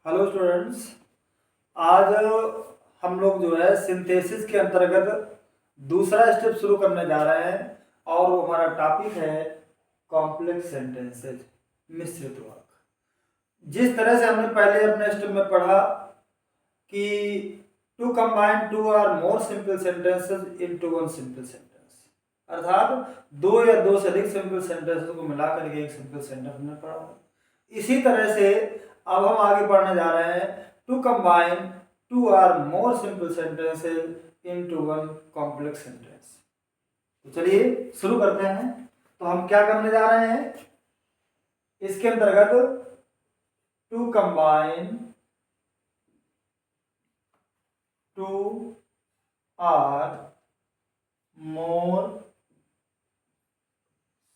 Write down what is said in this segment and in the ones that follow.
Hello students. आज हम लोग जो है सिंथेसिस के अंतर्गत दूसरा स्टेप शुरू करने जा रहे हैं और वो हमारा टॉपिक है कॉम्प्लेक्स सेंटेंसेस, मिश्रित वाक्य। जिस तरह से हमने पहले अपने स्टेप में पढ़ा कि to combine two or more simple sentences into one simple sentence, अर्थात दो या दो से अधिक सिंपल सेंटेंसेस को मिलाकर के एक सिंपल सेंटेंस हमने पढ़ा। इसी तरह से अब हम आगे पढ़ने जा रहे हैं to combine two or more simple sentences into one complex sentence. तो चलिए शुरू करते हैं। तो हम क्या करने जा रहे हैं इसके अंतर्गत, to combine two or more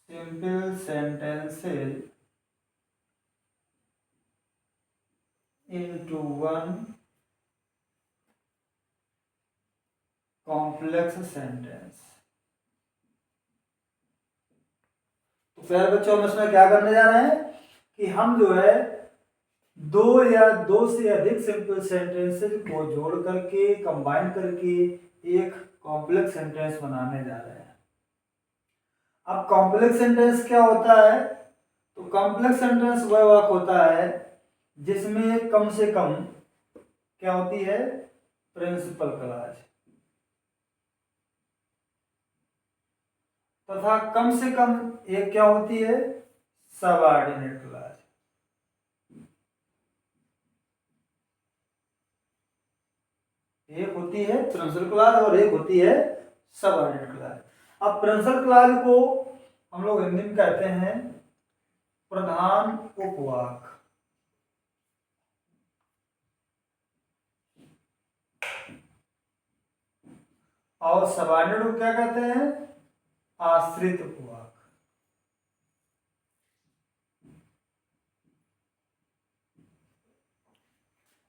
simple sentences into one complex sentence। तो फिर बच्चों हम इसमें क्या करने जा रहे हैं कि हम जो है दो या दो से अधिक सिंपल सेंटेंसेस को जोड़ करके कंबाइन करके एक कॉम्प्लेक्स सेंटेंस बनाने जा रहे हैं। अब कॉम्प्लेक्स सेंटेंस क्या होता है? तो कॉम्प्लेक्स सेंटेंस वह वाक्य होता है जिसमें कम से कम क्या होती है, प्रिंसिपल क्लॉज, तथा कम से कम एक क्या होती है, सबऑर्डिनेट क्लॉज। एक होती है प्रिंसिपल क्लॉज और एक होती है सबऑर्डिनेट क्लॉज। अब प्रिंसिपल क्लॉज को हम लोग हिंदी में कहते हैं प्रधान उपवाक्य, और सबऑर्डिनेट को क्या कहते हैं, आश्रित उपवाक्य।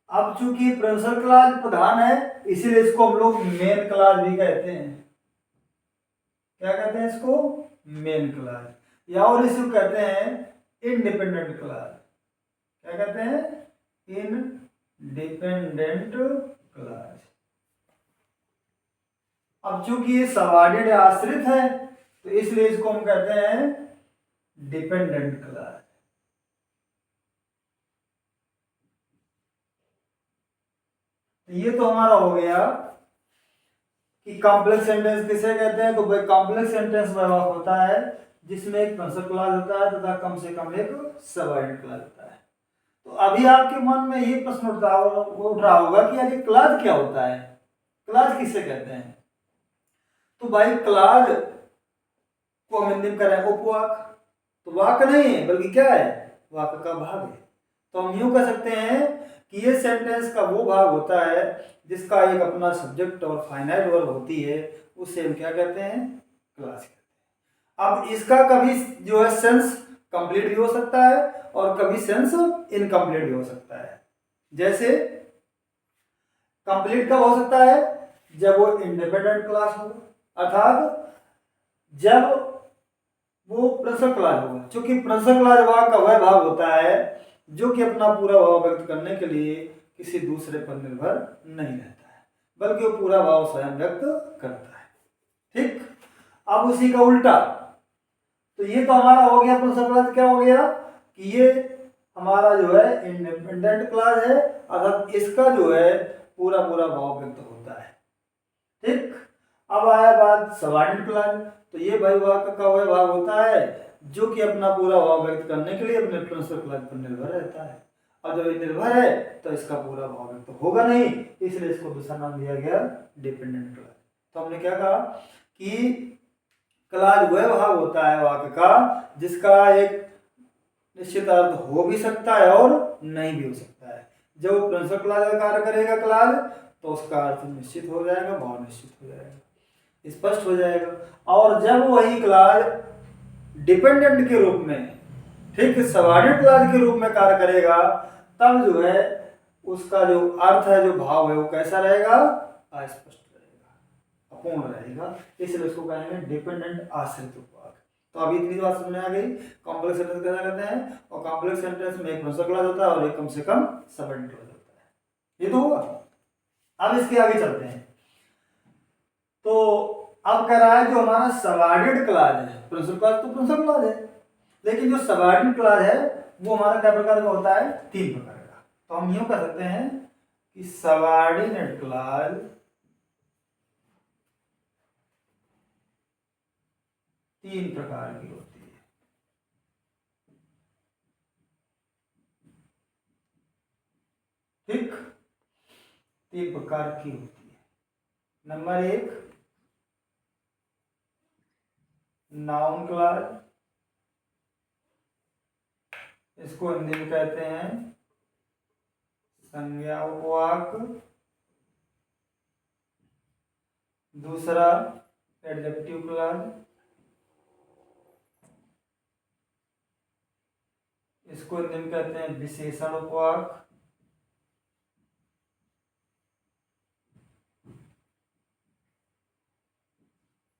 अब चूंकि प्रिंसिपल क्लॉज प्रधान है इसीलिए इसको हम लोग मेन क्लॉज भी कहते हैं। क्या कहते हैं इसको? मेन क्लॉज, या और इसको कहते हैं इंडिपेंडेंट क्लॉज। क्या कहते हैं? Independent clause. अब चूंकि ये सबऑर्डिनेट आश्रित है तो इसलिए इसको हम कहते हैं डिपेंडेंट क्लॉज। ये तो हमारा हो गया कि कॉम्प्लेक्स सेंटेंस किसे कहते हैं। तो भाई कॉम्प्लेक्स सेंटेंस वह वाक्य होता है जिसमें एक प्रिंसिपल क्लॉज होता है तथा कम से कम एक सबऑर्डिनेट क्लॉज होता है। तो अभी आपके मन में ये प्रश्न उठ रहा होगा कि यार ये क्लॉज क्या होता है, क्लॉज किसे कहते हैं? तो भाई क्लॉज को हम हिंदी में करें उपवाक्य, तो वाक्य नहीं है बल्कि क्या है, वाक्य का भाग है। तो हम यूं कह सकते हैं कि ये सेंटेंस का वो भाग होता है जिसका एक अपना सब्जेक्ट और फाइनाइट वर्ब होती है, उसे हम क्या कहते हैं, क्लॉज कहते हैं। अब इसका कभी जो है सेंस कंप्लीट भी हो सकता है और कभी सेंस इनकम्प्लीट भी हो सकता है। जैसे कंप्लीट कब हो सकता है? जब वो इंडिपेंडेंट क्लॉज हो, अर्थात जब वो प्रिंसिपल क्लॉज होगा। क्योंकि प्रिंसिपल क्लॉज वाक्य का वह भाग होता है जो कि अपना पूरा भाव व्यक्त करने के लिए किसी दूसरे पर निर्भर नहीं रहता है, बल्कि वो पूरा भाव स्वयं व्यक्त करता है। ठीक। अब उसी का उल्टा, तो ये तो हमारा हो गया प्रिंसिपल क्लॉज। क्या हो गया कि ये हमारा जो है इंडिपेंडेंट क्लॉज है, अर्थात इसका जो है पूरा पूरा भाव व्यक्त होता है। ठीक। अब आया बात सबऑर्डिनेट क्लॉज। तो ये भाई वाक्य का वह भाग होता है जो कि अपना पूरा भाव व्यक्त करने के लिए अपने प्रिंसिपल क्लॉज पर निर्भर रहता है, और जब ये निर्भर है तो इसका पूरा भाव व्यक्त होगा नहीं, इसलिए इसको दूसरा नाम दिया गया डिपेंडेंट क्लॉज। तो हमने क्या कहा कि क्लॉज वह भाग होता है वाक्य का जिसका एक निश्चित अर्थ हो भी सकता है और नहीं भी हो सकता है। जब प्रिंसिपल क्लॉज का कार्य करेगा क्लॉज तो उसका अर्थ निश्चित हो जाएगा, भाव निश्चित हो जाएगा, स्पष्ट हो जाएगा। और जब वही क्लॉज डिपेंडेंट के रूप में, ठीक, सबऑर्डिनेट क्लॉज के रूप में कार्य करेगा, तब जो है उसका जो अर्थ है, जो भाव है, वो कैसा रहेगा, अस्पष्ट रहेगा, अपूर्ण रहेगा। इसलिए उसको कहेंगे डिपेंडेंट आश्रित उपवाक्य। तो अभी इतनी बात समझ में आ गई कॉम्प्लेक्स सेंटेंस कैसे करते हैं, और कॉम्प्लेक्स सेंटेंस में एक प्रोसेस क्लॉज होता है और एक कम से कम सबऑर्डिनेट क्लॉज होता है। ये तो हुआ। अब इसके आगे चलते हैं। तो अब कह रहा है जो हमारा सबऑर्डिनेट क्लॉज है, प्रिंसिपल क्लॉज तो प्रिंसिपल क्लॉज है, लेकिन जो सबऑर्डिनेट क्लॉज है वो हमारा क्या प्रकार का होता है, 3 प्रकार का। तो हम यूं कह सकते हैं कि सबऑर्डिनेट क्लॉज तीन प्रकार की होती है। ठीक, 3 प्रकार की होती है। नंबर 1 नाउन क्लॉज, इसको हिंदी में कहते हैं संज्ञावाक। दूसरा एडजेक्टिव क्लॉज, इसको हिंदी में कहते हैं विशेषण उपवाक।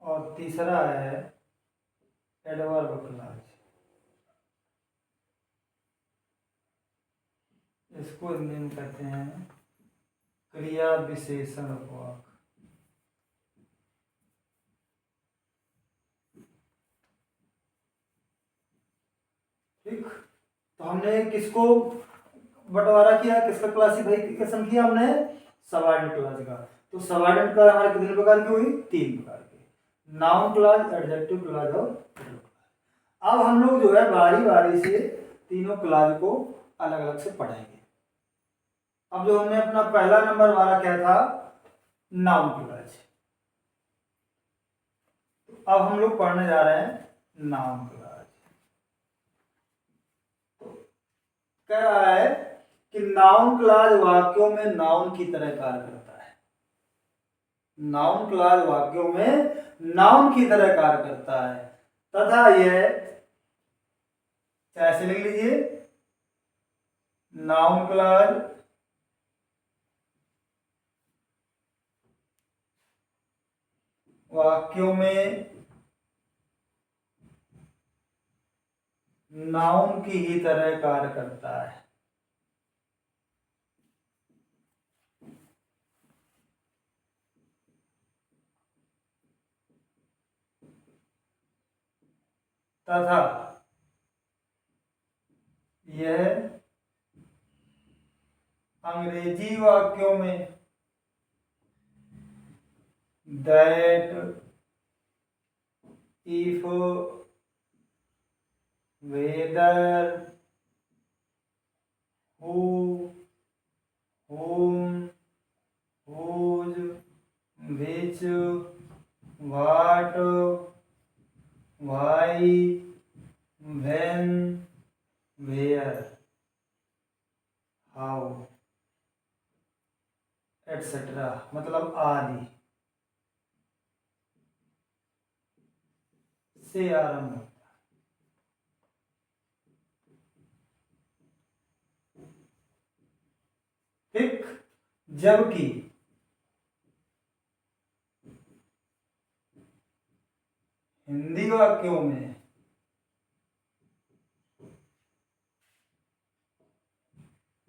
और तीसरा है एडवर्ब क्लॉज, इसको हिंदी में कहते हैं क्रिया विशेषण उपवाक। ठीक, तो हमने किसको बंटवारा किया, किसका क्लासिफिकेशन किया हमने, सबऑर्डिनेट क्लॉज का। तो सबऑर्डिनेट क्लॉज हमारे कितने प्रकार की हुई, 3 प्रकार के, नाउन क्लॉज, एडजेक्टिव क्लॉज और एडवर्ब क्लॉज। अब हम लोग जो है बारी बारी से तीनों क्लॉज को अलग अलग से पढ़ेंगे। अब जो हमने अपना पहला नंबर हमारा क्या था, नाउन क्लॉज। अब हम लोग पढ़ने जा रहे हैं नाउन क्लॉज। कह रहा है कि नाउन क्लॉज वाक्यों में नाउन की तरह कार्य करता है। नाउन क्लॉज वाक्यों में नाउन की तरह कार्य करता है तथा यह, ऐसे लिख लीजिए, नाउन क्लॉज वाक्यों में नाउन की ही तरह कार्य करता है। तथा यह अंग्रेजी वाक्यों में that, if, whether, who, whom, whose, which, what, why, when, where, how, etc. मतलब आदि से आरंभ होता है। ठीक, जबकि हिंदी वाक्यों में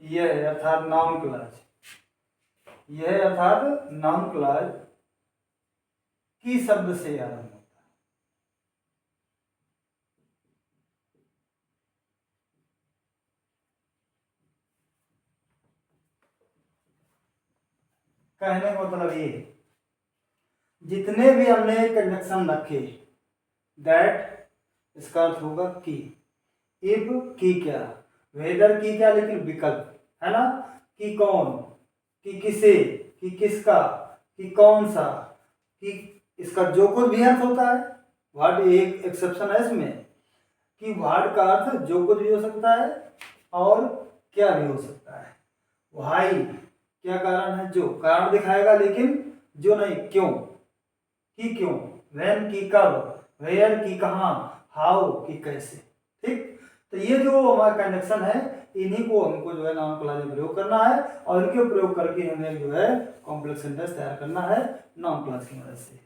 यह अर्थात नाउन क्लॉज, यह अर्थात नाउन क्लॉज की शब्द से आरंभ होता है। कहने का मतलब ये, जितने भी हमने कंजक्शन रखे, दैट इसका अर्थ होगा कि, इफ की क्या, वेदर की क्या लेकिन विकल्प है ना, कि कौन, कि किसे, कि किसका, कि कौन सा, कि इसका जो कुछ भी अर्थ होता है। व्हाट एक एक्सेप्शन है इसमें कि व्हाट का अर्थ जो कुछ भी हो सकता है और क्या भी हो सकता है। व्हाई क्या कारण है, जो कारण दिखाएगा लेकिन जो नहीं, क्यों की क्यों, व्हेन की कब, वेयर की कहाँ, हाउ की कैसे। ठीक, तो ये जो हमारा कंजक्शन है इन्हीं को हमको जो है नाउन क्लॉज में प्रयोग करना है और इनके प्रयोग करके हमें जो है कॉम्प्लेक्स सेंटेंस तैयार करना है नाउन क्लॉज की मदद से।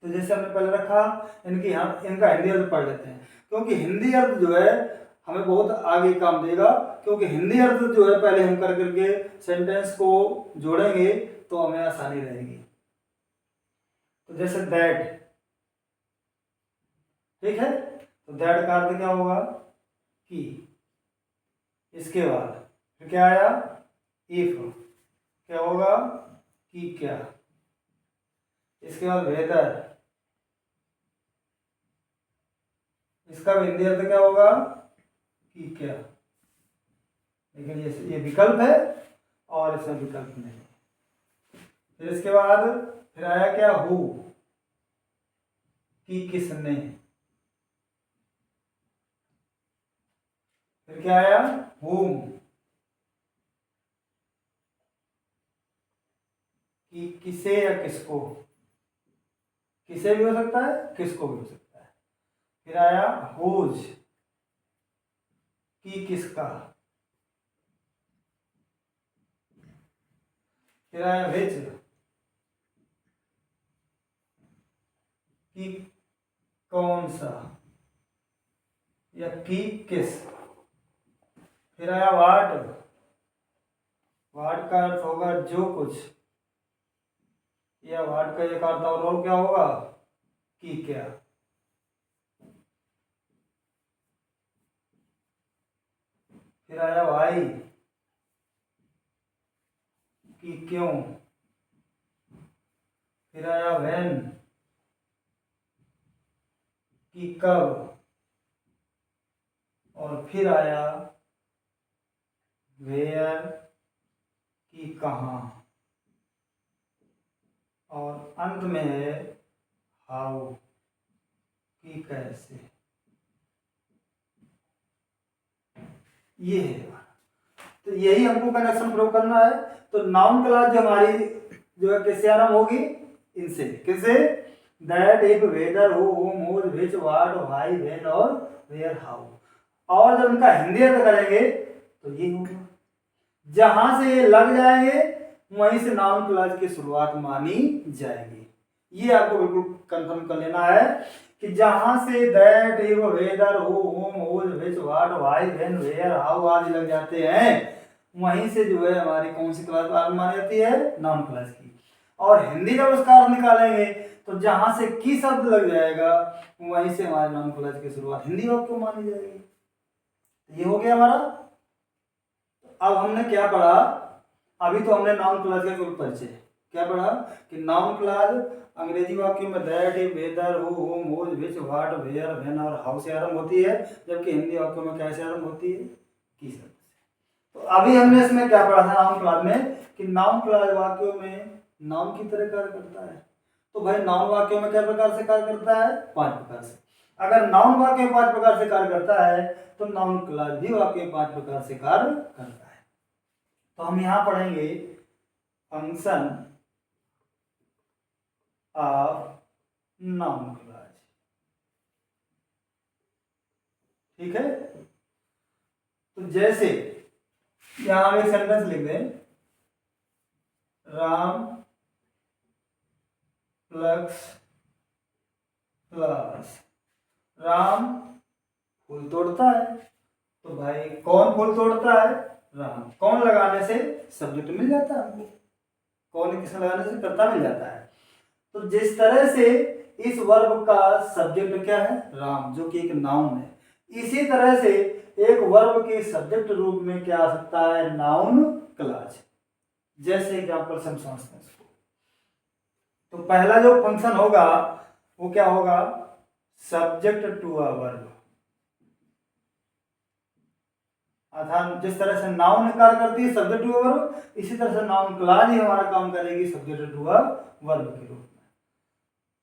तो जैसे हमने पहले रखा, इनका हिंदी अर्थ पढ़ लेते हैं, क्योंकि हिंदी अर्थ जो है हमें बहुत आगे काम देगा, क्योंकि हिंदी अर्थ जो है पहले हम कर करके सेंटेंस को जोड़ेंगे तो हमें आसानी रहेगी। तो जैसे दैट, ठीक है, तो दैट का अर्थ क्या होगा कि। इसके बाद फिर क्या आया, इफ, क्या होगा कि क्या। इसके बाद वेदर, इसका भी हिंदी अर्थ क्या होगा कि क्या, लेकिन ये विकल्प है और इसमें विकल्प नहीं। फिर इसके बाद फिर आया क्या, हु, कि किसने। फिर क्या आया, whom, कि किसे या किसको, किसे भी हो सकता है, किसको भी हो सकता है। फिर आया whose, कि किसका। फिर आया which, कि कौन सा या कि किस। फिर आया वाट, वाट का अर्थ होगा जो कुछ, या वाट का एक अर्थ और क्या होगा कि क्या। फिर आया वाई, कि क्यों। फिर आया व्हेन, कि कब। और फिर आया वेयर, कि कहाँ। और अंत में है हाउ, कि कैसे। ये है, तो यही हमको कनेक्शन प्रूव करना है। तो नाउन क्लॉज जो हमारी जो है किससे आरंभ होगी, इनसे। किससे, that, if, whether, who, whom, whose, which, what, why, when और वेयर, हाउ। और जब उनका हिंदी अर्थ करेंगे तो ये होगा, जहां से ये लग जाएंगे वहीं से नाउन क्लॉज की शुरुआत मानी जाएगी। ये आपको बिल्कुल कंफर्म कर लेना है कि जहां से that, if, whether, who, whom, whose, which, what, why, when, where, how आदि लग जाते हैं, वहीं से जो है हमारी कौन सी क्लॉज मानी जाती है, नाउन क्लॉज की। और हिंदी जब उसका अर्थ निकालेंगे तो जहां से की शब्द लग जाएगा वहीं से हमारे नाउन क्लॉज की शुरुआत हिंदी वाक्य मानी जाएगी। ये हो गया हमारा। अब हमने क्या पढ़ा, अभी तो हमने नाउन क्लॉज का केवल परिचय, क्या पढ़ा कि नाउन क्लॉज अंग्रेजी वाक्य में that, if, whether, who, whom, whose, which, what, where, when और हाउ से आरंभ होती है, जबकि हिंदी वाक्यों में कैसे आरंभ होती है, की शब्द से। तो अभी हमने इसमें क्या पढ़ा था नाउन क्लॉज में, कि नाउन क्लॉज वाक्यों में नाउन की तरह कार्य करता है। तो भाई नाउन वाक्यों में क्या प्रकार से कार्य करता है, 5 प्रकार से। अगर नाउन वाक्य 5 प्रकार से कार्य करता है तो नाउन क्लॉज भी वाक्य 5 प्रकार से कार्य करता है। तो हम यहां पढ़ेंगे फंक्शन ऑफ नाउन क्लॉज, ठीक है। तो जैसे यहां हम एक सेंटेंस लिख दें, राम प्लस प्लस, राम फूल तोड़ता है। तो भाई कौन फूल तोड़ता है, राम। कौन लगाने से सब्जेक्ट मिल जाता है हमको, कौन किसने लगाने से कर्ता मिल जाता है। तो जिस तरह से इस वर्ब का सब्जेक्ट क्या है, राम, जो कि एक नाउन है, इसी तरह से एक वर्ब के सब्जेक्ट रूप में क्या आ सकता है, नाउन क्लॉज। जैसे एग्जांपल से हम समझते हैं इसको। तो पहला जो फंक्शन होगा वो क्या होगा, सब्जेक्ट टू अ वर्ब। अर्थात जिस तरह से नाउन कार्य करती है सब्जेक्ट टू अ वर्ब, इसी तरह से नाउन क्लॉज ही हमारा काम करेगी सब्जेक्ट टू अ वर्ब के रूप में।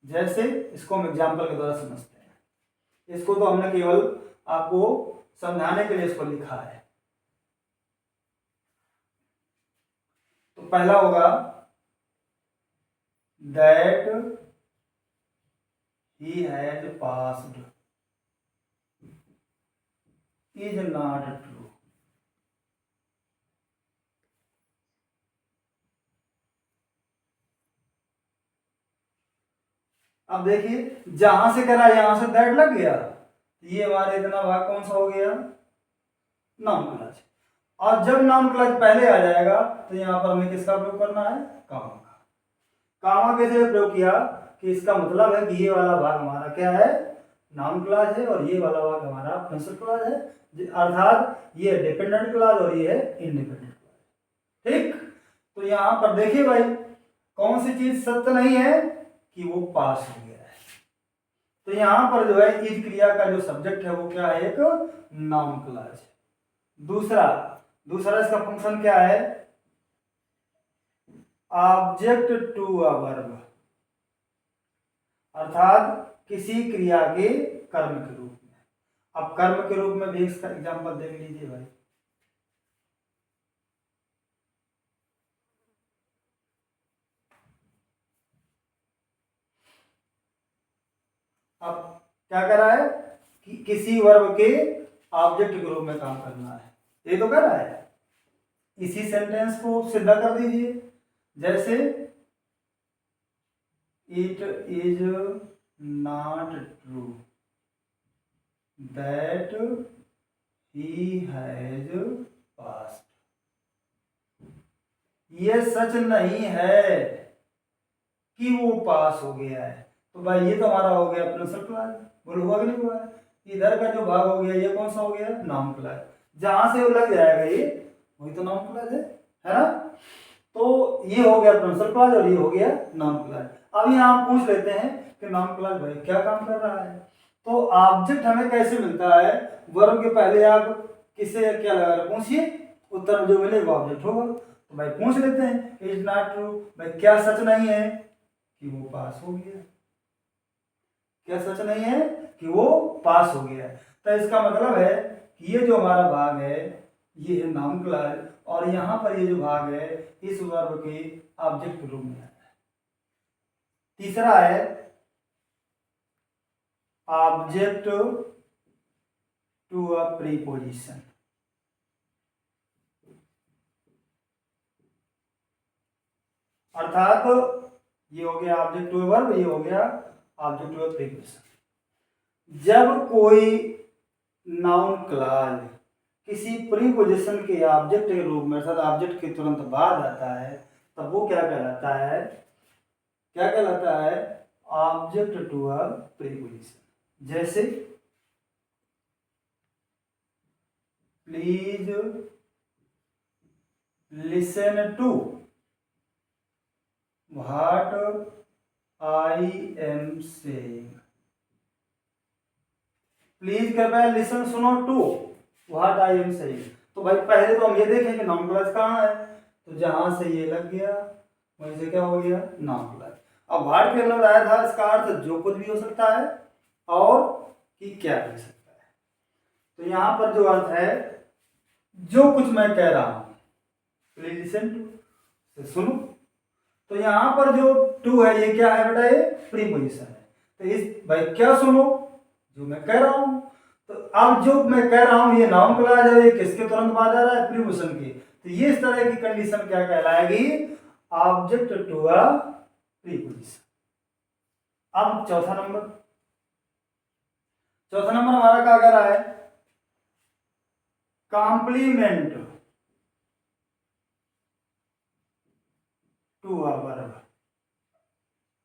जैसे इसको हम एग्जांपल के द्वारा समझते हैं। इसको तो हमने केवल आपको समझाने के लिए इसको लिखा है। तो पहला होगा that he has passed is not true. अब देखिए जहां से करा यहां से दैट लग गया, ये हमारा इतना भाग कौन सा हो गया, नाउन क्लॉज। और जब नाउन क्लॉज पहले आ जाएगा तो यहाँ पर हमें किसका प्रयोग करना है, कामा का। कामा कैसे प्रयोग किया कि इसका मतलब है कि ये वाला भाग हमारा क्या है, नाउन क्लॉज है, और ये वाला भाग हमारा प्रिंसिपल क्लॉज है, अर्थात ये डिपेंडेंट क्लॉज और ये है इंडिपेंडेंट क्लॉज। ठीक, तो यहाँ पर देखिए भाई कौन सी चीज सत्य नहीं है कि वो पास हो गया है। तो यहाँ पर जो है इस क्रिया का जो सब्जेक्ट है वो क्या है, एक नाउन क्लॉज है। दूसरा दूसरा इसका फंक्शन क्या है, ऑब्जेक्ट टू अ वर्ब, अर्थात किसी क्रिया के कर्म के रूप में। अब कर्म के रूप में भी इसका एग्जांपल देख लीजिए भाई। अब क्या कर रहा है कि किसी वर्ब के ऑब्जेक्ट के रूप में काम करना है, ये तो कर रहा है। इसी सेंटेंस को सीधा कर दीजिए, जैसे it is not true that he has past, ये सच नहीं है कि वो पास हो गया है। तो भाई ये तो हमारा हो गया प्रिंसिपल क्लॉज, बोलो हुआ कि नहीं हुआ है। इधर का जो भाग हो गया ये कौन सा हो गया, नाउन क्लॉज। जहां से वो लग जाएगा ये वही तो नाउन क्लॉज है ना। तो ये हो गया प्रिंसिपल क्लॉज और ये हो गया नाउन क्लॉज। अब यहाँ हम पूछ लेते हैं कि नाउन क्लॉज भाई क्या काम कर रहा है। तो ऑब्जेक्ट हमें कैसे मिलता है, वर्ब के पहले आप किसे क्या लगा रहे पूछिए, उत्तर जो मिलेगा ऑब्जेक्ट होगा। तो भाई पूछ लेते हैं इज नॉट ट्रू, भाई क्या सच नहीं है कि वो पास हो गया, क्या सच नहीं है कि वो पास हो गया। तो इसका मतलब है कि ये जो हमारा भाग है ये है नाउन क्लॉज, और यहाँ पर ये जो भाग है इस वर्ब के ऑब्जेक्ट के रूप में आता है। तीसरा है ऑब्जेक्ट टू अ प्रीपोजिशन, अर्थात ये हो गया ऑब्जेक्ट टू वर्ब, ये हो गया ऑब्जेक्ट टू प्रीपोजिशन। जब कोई नाउन क्लॉज किसी प्रीपोजिशन के ऑब्जेक्ट के रूप में अर्थात ऑब्जेक्ट के तुरंत बाद आता है तब वो क्या कहलाता है, क्या कहलाता है, ऑब्जेक्ट टू अ प्रीपोजिशन। जैसे please listen to what I am saying, please कृपया लिसन सुनो to what I am saying. तो भाई पहले तो हम ये देखें कि नाउन क्लॉज कहाँ है, तो जहां से ये लग गया वहीं से क्या हो गया, नाउन क्लॉज। अब व्हाट के अंदर आया था इसका अर्थ जो कुछ भी हो सकता है और कि क्या भी हो सकता है। तो यहाँ पर जो अर्थ है जो कुछ मैं कह रहा हूं, प्लीज लिसन टू सुनो। तो यहाँ पर जो टू है ये क्या है बेटा, ये प्रीपोजिशन है। तो इस भाई क्या सुनो, जो मैं कह रहा हूं। तो अब जो मैं कह रहा हूं ये नाउन क्लॉज है, ये किसके तुरंत बाद आ रहा है, प्रीपोजिशन के। तो ये इस तरह की कंडीशन क्या कहलाएगी, ऑब्जेक्ट टू अ प्रीपोजिशन। अब चौथा नंबर हमारा क्या कह रहा है, कॉम्प्लीमेंट टू अ वर्ब,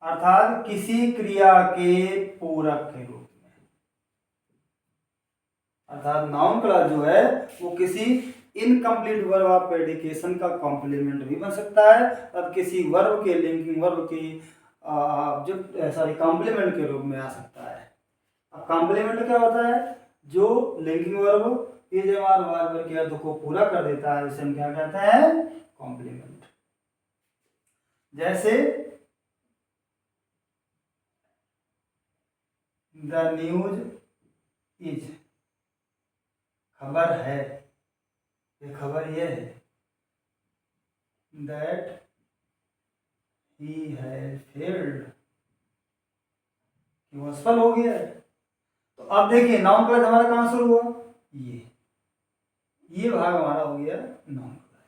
अर्थात किसी क्रिया के पूरक के रूप में। अर्थात नाउन क्लॉज जो है वो किसी इनकम्प्लीट वर्ब ऑफ प्रेडिकेशन का कॉम्प्लीमेंट भी बन सकता है, और किसी वर्ब के लिंकिंग वर्ब की ऑब्जेक्ट सॉरी कॉम्प्लीमेंट के रूप में आ सकता है। अब कॉम्प्लीमेंट क्या होता है, जो लिंकिंग वर्ब इज वर्ब के अर्थ को पूरा कर देता है उसे हम क्या कहते हैं, कॉम्प्लीमेंट। जैसे द न्यूज इज, खबर है, ये खबर ये है, दैट ही हैज फेल्ड, कि वो असफल हो गया है। तो अब देखिए नाउन क्लॉज हमारा कहां शुरू हुआ, ये भाग हमारा हो गया नाउन क्लॉज,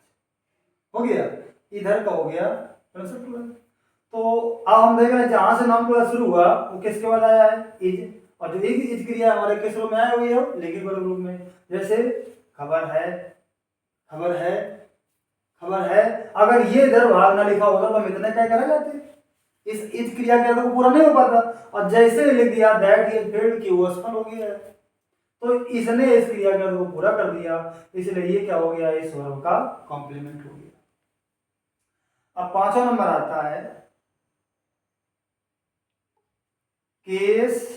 हो गया इधर का हो गया प्रिंसिपल क्लॉज। तो अब हम देख रहे हैं जहां से नाउन क्लास शुरू हुआ वो किसके बाद आया है, इज। और जो एक इज क्रिया हमारे किस रूप में आया हुई है, लिखित रूप में। जैसे खबर है, खबर है, खबर है। अगर ये इधर भाग ना लिखा होता तो हम इतने क्या करा जाते, इस इज क्रिया के को पूरा नहीं हो पाता। और जैसे ही लिख दिया दैट ही फेल्ड की, वो असफल हो गया है। तो इसने इस क्रिया के को पूरा कर दिया, इसलिए ये क्या हो गया, इस वर्ब का कॉम्प्लीमेंट हो गया। अब पांचवा नंबर आता है case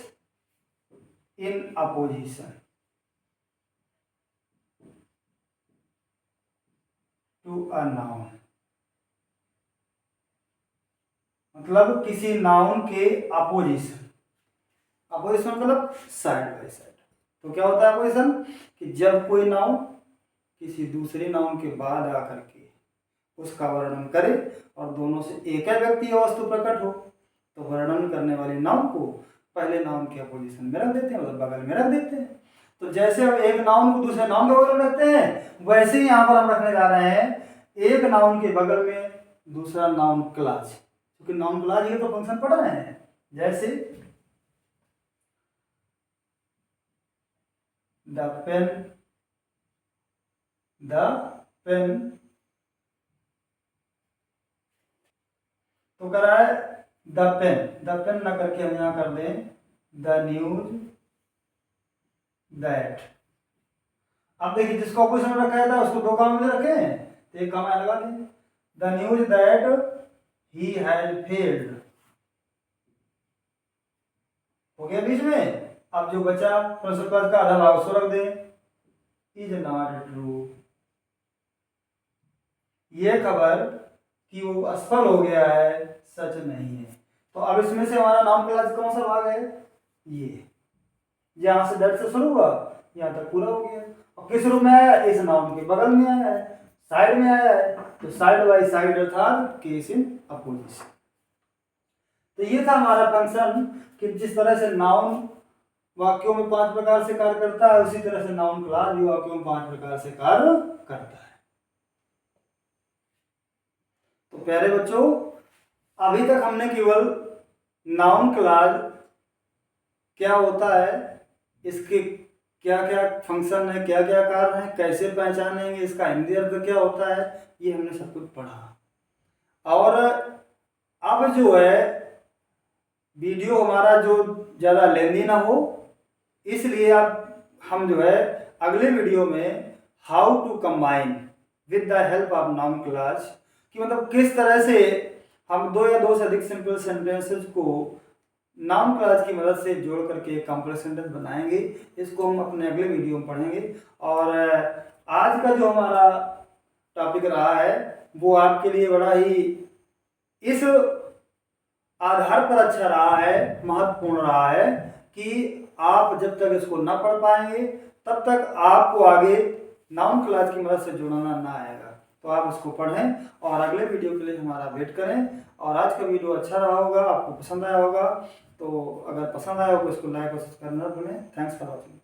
in apposition to a noun. मतलब किसी नाउन के अपोजिशन, अपोजिशन मतलब साइड बाय साइड। तो क्या होता है अपोजिशन, कि जब कोई नाउन किसी दूसरे नाउन के बाद आकर के उसका वर्णन करे और दोनों से एक ही व्यक्ति या वस्तु प्रकट हो, तो वर्णन करने वाले नाउन को पहले नाउन के अपोजिशन में रख देते हैं, मतलब बगल में रख देते हैं। तो जैसे हम एक नाउन को दूसरे नाउन के बगल में रखते हैं, वैसे ही यहाँ पर हम रखने जा रहे हैं एक नाउन के बगल में दूसरा नाउन क्लास, क्योंकि नाउन क्लास ये तो फंक्शन पढ़ रहे हैं। जैसे द पेन, द पेन, तो करा है द पेन, द पेन ना करके हम यहां कर दें द न्यूज दैट। अब देखिए जिसको ऑपोजिशन में रखा था उसको दो काम में रखे हैं, तो एक काम लगा दें the news that he has failed, हो गया बीच में। अब जो बचा प्रश्न पद का आधा भाग उसको रख दें इज नॉट ट्रू, ये खबर कि वो असफल हो गया है सच नहीं है। तो अब इसमें से हमारा नाउन क्लास कौन सा भाग है, ये यहां से दैट से शुरू हुआ यहां तक पूरा हो गया। और किस रूप में आया, इस नाउन के बगल में आया है, साइड में आया है, तो साइड बाय साइड अर्थात केस इन अपोजिशन। तो ये था हमारा फंक्शन कि जिस तरह से नाउन वाक्यों में 5 प्रकार से कार्य करता है, उसी तरह से नाउन क्लास भी वाक्यों में 5 प्रकार से कार्य करता है। तो प्यारे बच्चों, अभी तक हमने केवल नाउन क्लास क्या होता है, इसके क्या क्या फंक्शन है, क्या क्या कार्य है, कैसे पहचानेंगे, इसका हिंदी अर्थ क्या होता है, ये हमने सब कुछ पढ़ा। और अब जो है वीडियो हमारा जो ज़्यादा लेंदी ना हो, इसलिए अब हम जो है अगले वीडियो में how to combine with the help of noun clause, कि मतलब किस तरह से हम दो या दो से अधिक सिंपल सेंटेंसेस को नाउन क्लास की मदद से जोड़ करके कॉम्प्लेक्स सेंटेंस बनाएंगे। इसको हम अपने अगले वीडियो में पढ़ेंगे। और आज का जो हमारा टॉपिक रहा है वो आपके लिए बड़ा ही इस आधार पर अच्छा रहा है, महत्वपूर्ण रहा है कि आप जब तक इसको ना पढ़ पाएंगे तब तक आपको आगे नाउन क्लास की मदद से जोड़ना ना आएगा। तो आप इसको पढ़ें और अगले वीडियो के लिए हमारा वेट करें। और आज का वीडियो अच्छा रहा होगा, आपको पसंद आया होगा, तो अगर पसंद आया हो तो इसको लाइक और सब्सक्राइब ना भूलें। Thanks for watching.